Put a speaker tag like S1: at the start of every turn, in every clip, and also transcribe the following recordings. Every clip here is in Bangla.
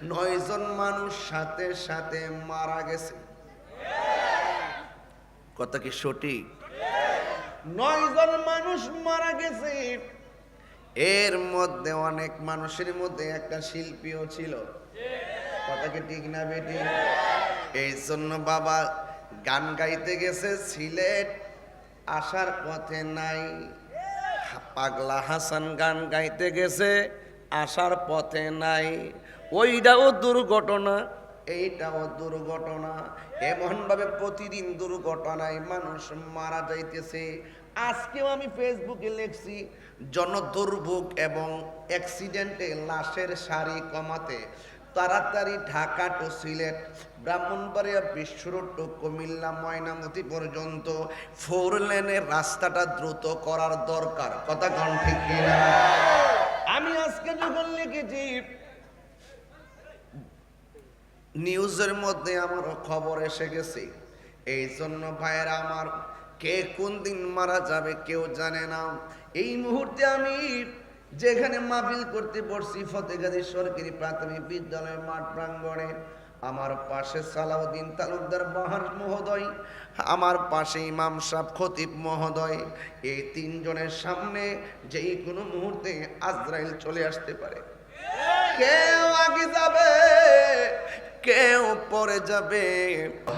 S1: 9 জন মানুষ সাথে সাথে মারা গেছে। কথা কি সঠিক? 9 জন মানুষ মারা গেছে। এর মধ্যে অনেক মানুষের মধ্যে একটা শিল্পীও ছিল। কথা কি ঠিক না বেটি? এই জন্য বাবা গান গাইতে গেছে সিলেট, আসার পথে নাই। পাগলা হাসান গান গাইতে গেছে, আসার পথে নাই। ওইটাও দুর্ঘটনা, এইটাও দুর্ঘটনা। এমন ভাবে প্রতিদিন দুর্ঘটনায় মানুষ মারা যাইতেছে। আজকেও আমি ফেসবুকে লিখছি, জনদুর্ভোগ এবং অ্যাক্সিডেন্টে লাশের সারি কমাতে তাড়াতাড়ি ঢাকা টু সিলেট, ব্রাহ্মণবাড়িয়া বিশ্ব রোড টু কুমিল্লা ময়নামতি পর্যন্ত 4 লেনের রাস্তাটা দ্রুত করার দরকার। কথা কোন ঠিক কিনা? আমি আজকে যখন লিখেছি নিউজের মধ্যে আমার খবর এসে গেছে। এই জন্য ভাইয়েরা আমার, কে কোন দিন মারা যাবে কেউ জানে না। এই মুহূর্তে আমি যেখানে মাহফিল করতে বসছি ফতেগাজী সরকারি প্রাথমিক বিদ্যালয় মাঠ প্রাঙ্গণে, আমার পাশে সালাউদ্দিন তালুকদার বাহার মহোদয়, আমার পাশে ইমাম সাহেব খতিব মহোদয়। এই 3 জনের সামনে যেই কোনো মুহূর্তে আজরাইল চলে আসতে পারে। কেউ আগে যাবে, কেউ পরে যাবে,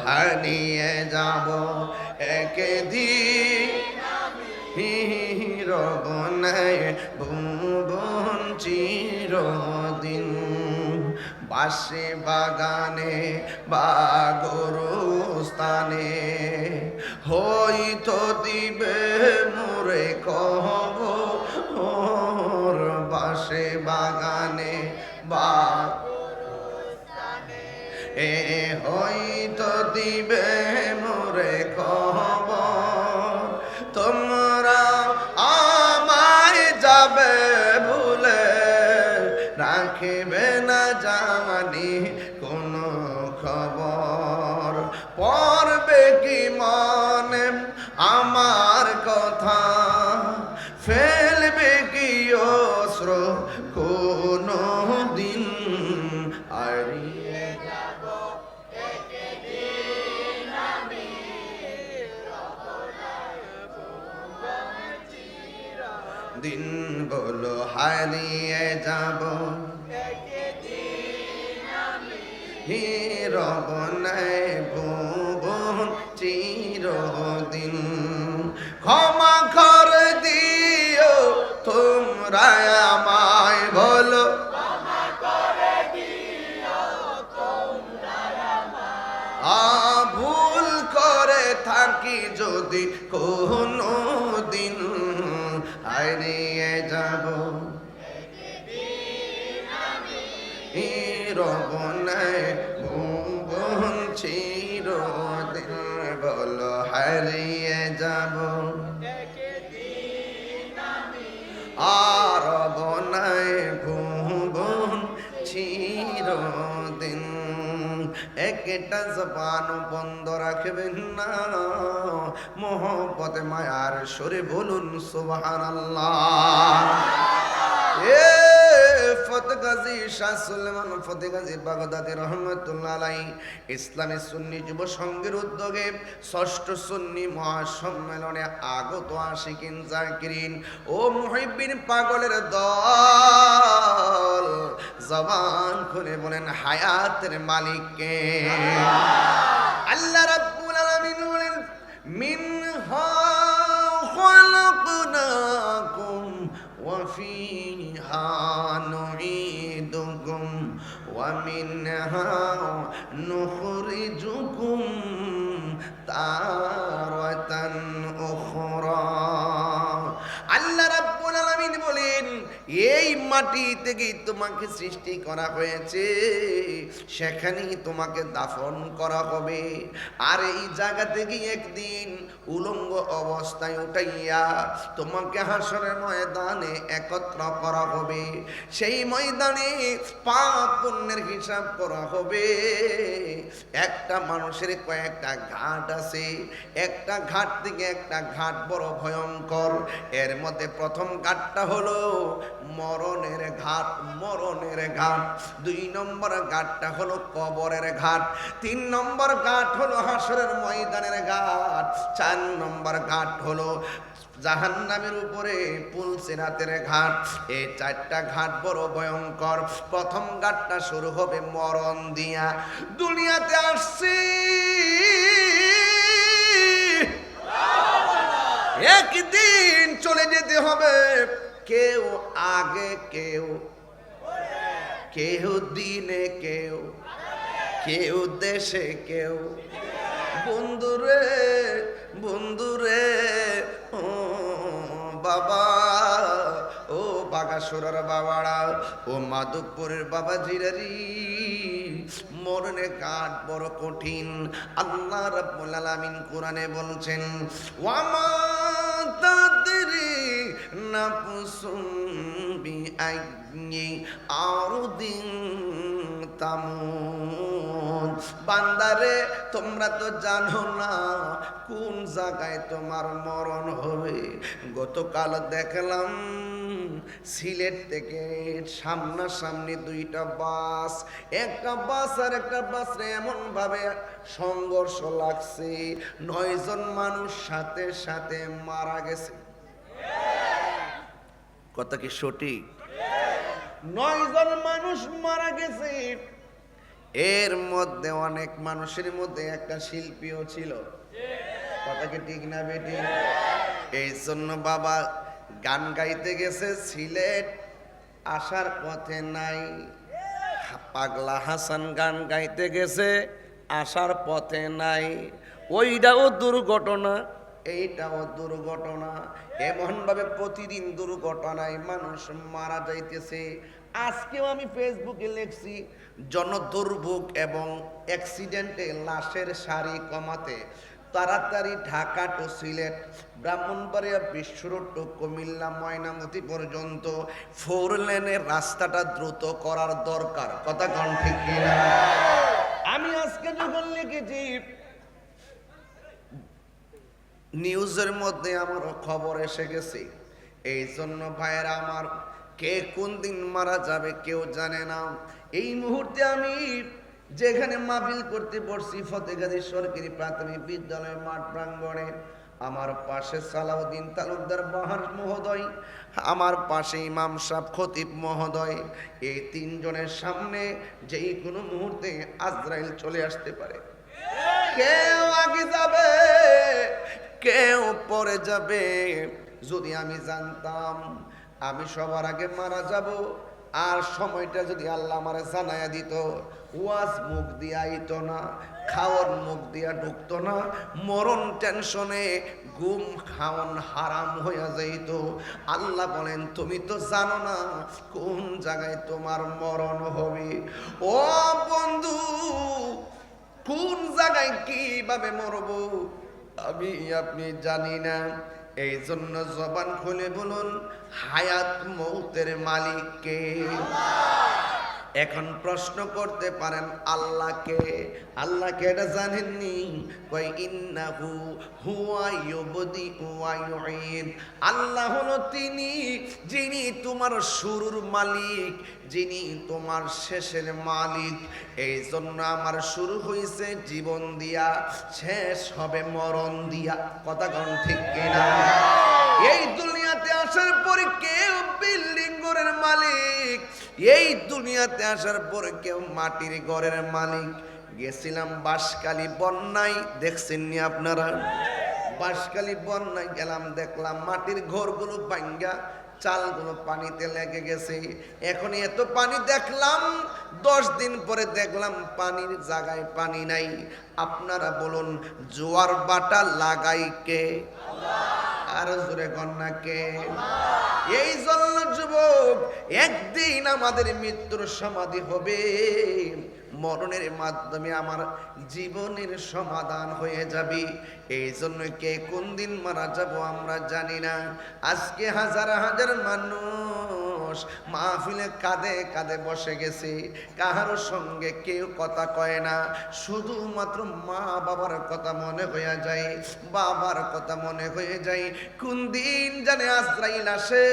S1: হারিয়ে যাব একদিন রবনায় ভুবন চিরদিন। বাসে বাগানে বা গরুস্থানে হয়তো দিবে মোরে খবর। বাসে বাগানে বা এ হয়তো দিবে মোরে খবর। তোমরা আমায় যাবে ভুলে, রাখিবে না জানি কোনো খবর। পড়বে কি মনে আমার কথা, ফেলবে কি অশ্র কোনো দিন। হারিয়ে যাব একদিন আমি দিন, বলো হারিয়ে যাব রবনায় ভুবন চিরদিন। ক্ষমা করে দিও তোমরা আমায়, বলো ভুল করে থাকি যদি কোনো দিন, হারিয়ে যাব রবনায় ভুবন চিরদিন। বলো হারিয়ে যাব আর রবনায় ভুবন চিরদিন। একটা জবান বন্ধ রাখবেন না, মোহব্বতে মায়ার সুরে বলুন সুবহানাল্লাহ। ফতেগাজী শাহ সুলেমান ফতেগাজী বাগদাদী রহমতুল্লাহ আলাইহি ইসলামী সুন্নি যুব সংঘের উদ্যোগে ৬ষ্ঠ সুন্নি মহাসম্মেলনে আগত আশিকিন জাকিরিন ও মুহিব্বিন পাগলের দল, জবান খুলে বলেন হায়াতের মালিক কে? আল্লাহ রাব্বুল আলামিন বলেন, মিনহা খালাকনাকুম ওয়া ফিহা নুঈদুকুম ওয়া মিনহা নুখরিজুকুম তারাতান উখরা। আল্লাহ রাব্বুল আলামিন বলেন, এই মাটি থেকে তোমাকে সৃষ্টি করা হয়েছে, সেখানেই তোমাকে দাফন করা হবে। আর এই জায়গা থেকে একদিন উলঙ্গ অবস্থায় উঠাইয়া তোমাকে হাসরের ময়দানে একত্র করা হবে। সেই ময়দানে পাপ পুণ্যের হিসাব করা হবে। একটা মানুষের কয়েকটা ঘাট আছে, একটা ঘাট থেকে একটা ঘাট বড় ভয়ঙ্কর। এর মধ্যে প্রথম ঘাটটা হলো মরণ মরণের ঘাট, মরণের ঘাট। 2 নম্বর ঘাটটা হলো কবরের ঘাট, 3 নম্বর ঘাট হলো হাসরের ময়দানের ঘাট, 4 নম্বর ঘাট হলো জাহান্নামের উপরে পুলসিরাতের ঘাট। এই 4টা ঘাট বড় ভয়ঙ্কর। প্রথম ঘাটটা শুরু হবে মরণ দিয়া। দুনিয়াতে আসছি একদিন চলে যেতে হবে, কেউ আগে, কেউ দিনে, কেউ দেশে, কেউ বন্ধুরে, বন্ধুরে ও বাবা, ও বাগাসুরার বাবারা, ও মাধবপুরের বাবা জিরারি, মরণে ঘাট বড় কঠিন। আল্লাহ রাব্বুল আলামিন কোরআনে বলছেন, ওয়ামা তাদরি নাফসুম বিআইয়ি আরদিন তামুত। বান্দারে তোমরা তো জানো না কোন জায়গায় তোমার মরণ হবে। গতকাল দেখলাম সিলেট থেকে সামনাসামনি 2টা বাস, একটা বাস আর একটা বাসে এমন ভাবে সংঘর্ষ লাগছে, 9 জন মানুষ সাথে সাথে মারা গেছে। কথা কি সঠিক? 9 জন মানুষ মারা গেছে। এর মধ্যে অনেক মানুষের মধ্যে একটা শিল্পীও ছিল। কথা কি ঠিক না বেটি? এই জন্য বাবা গান গাইতে গেছে, সিলেট আসার পথে নাই। পাগলা হাসান গান গাইতে গেছে, আসার পথে নাই। ওইটাও দুর্ঘটনা, এইটাও দুর্ঘটনা। এমন ভাবে প্রতিদিন দুর্ঘটনায় মানুষ মারা যাইতেছে। আজকেও আমি ফেসবুকে লিখছি, জনদুর্ভোগ এবং অ্যাক্সিডেন্টে লাশের সারি কমাতে তাড়াতাড়ি ঢাকা টু সিলেট, ব্রাহ্মণবাড়িয়া বিশ্ব রোড টু কুমিল্লা ময়নামতি পর্যন্ত 4 লেনের রাস্তাটা দ্রুত করার দরকার। কথা কোন ঠিক কিনা? আমি আজকে যখন লিখেছি নিউজের মধ্যে আমার খবর এসে গেছে। এই জন্য ভাইয়েরা আমার, কে কোন দিন মারা যাবে কেউ জানে না। এই মুহূর্তে আমি যেখানে মাহফিল করতে বসছি ফতেগাজী সরকারি প্রাথমিক বিদ্যালয় মাঠ প্রাঙ্গণে, আমার পাশে সালাউদ্দিন তালুকদার বাহার মহোদয়, আমার পাশে ইমাম সাহেব খতিব মহোদয়। এই 3 জনের সামনে যেই কোনো মুহূর্তে আজরাইল চলে আসতে পারে। কেউ আগে যাবে, কেউ পরে যাবে। যদি আমি জানতাম আমি সবার আগে মারা যাব, আর সময়টা যদি আল্লাহ আমারে জানায়া দিত, ওয়াজ মুখ দিয়া আইতো না, খাওয়ার মুখ দিয়া ঢুকতো না, মরণ টেনশনে ঘুম খাওয়ান হারাম হইয়া যাইত। আল্লাহ বলেন, তুমি তো জানো না কোন জায়গায় তোমার মরণ হবে। ও বন্ধু, কোন জায়গায় কিভাবে মরব আমি আপনি জানি না। এই জন্য জবান খুলে বলুন, হায়াত মৌতের মালিক কে? এখন প্রশ্ন করতে পারেন আল্লাহকে। আল্লাহকে এটা জানেননি? কই ইন্নাহু হুয়া ইউবদিউ ওয়া ইউঈদ। আল্লাহ হলো তিনি যিনি তোমার শুরুর মালিক, যিনি তোমার শেষের মালিক। এই জন্য আমার শুরু হয়েছে জীবন দিয়া, শেষ হবে মরণ দিয়া। কথা কোন ঠিক কিনা? এই দুনিয়াতে আসার পরে কেউ বিল্ডিং ঘরের মালিক, এই দুনিয়াতে আসার পরে কেউ মাটির ঘরের মালিক। গেছিলাম বাঁশখালী বন্যায়, দেখছেন নি আপনারা? বাঁশখালী বন্যায় গেলাম, দেখলাম মাটির ঘরগুলো ভাঙ্গা, চালগুলো পানিতে লেগে গেছে। এখন এত পানি দেখলাম, 10 দিন পরে দেখলাম পানির জায়গায় পানি নাই। আপনারা বলুন, জোয়ার বাটা লাগাই কে? আর জোরে কন্যা কে? এই জন্য যুবক, একদিন আমাদের মৃত্যুর সমাধি হবে, মরণের মাধ্যমে আমার জীবনের সমাধান হয়ে যাবে। এই জন্য কে কোন দিন মারা যাব আমরা জানি না। আজকে হাজার হাজার মানুষ মাহফিলে কাঁধে কাঁধে বসে গেছে, কাহারও সঙ্গে কেউ কথা কয় না, শুধুমাত্র মা বাবার কথা মনে হয়ে যায়, বাবার কথা মনে হয়ে যায়। কোন দিন জানে আজরাইল আসে।